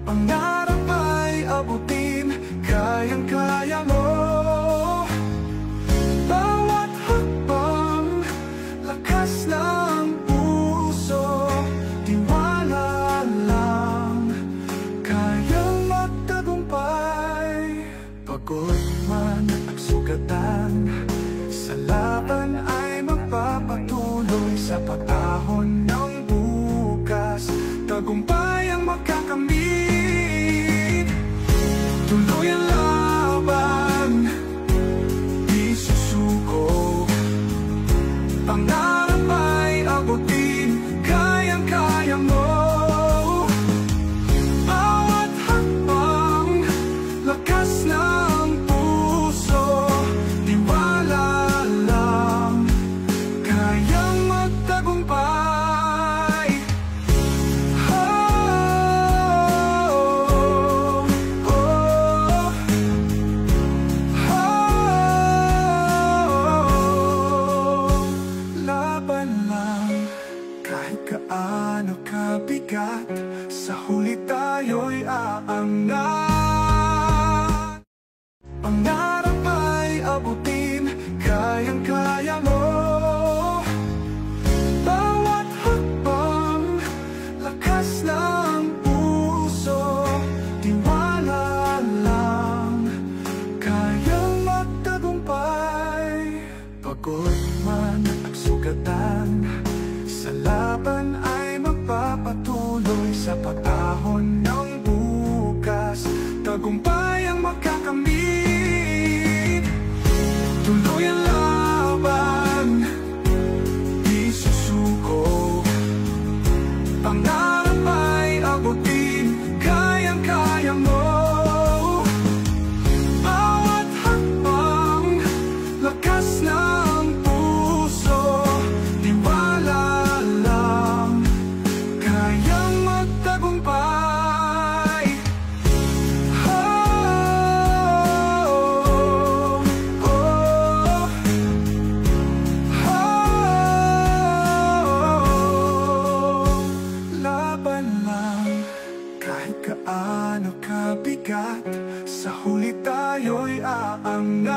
Pangarap ay abutin, kayang-kaya mo. Bawat hakbang, lakas ng puso, tiwala lang, kayang magtagumpay. Pagod man at sugatan, sa laban ay magpapatuloy. Sa pag-ahon ng bukas, tagumpay ang makakamit. Tuloy ang laban, di susuko. Pangarap ay abutin, kayang-kaya mo. Bawat hakbang, lakas ng puso, tiwala lang, kayang magtagumpay. Kahit gaano kabigat, sa huli tayo'y aangat. Pangarap ay abutin, kayang-kaya mo. Bawat hakbang, lakas ng puso, tiwala lang, kayang magtagumpay. Pagod man at sugatan, sa laban ay magpapatuloy. Sa pag-ahon ng bukas, tagumpay ang makakamit. Tuloy ang laban, di susuko. Pangarap ay abutin, kayang-kaya mo. Bawat hakbang, lakas ng puso, tiwala lang, kayang magtagumpay. Laban lang, kahit gaano kabigat, sa huli tayo'y aangat.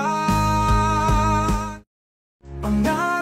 Pangarap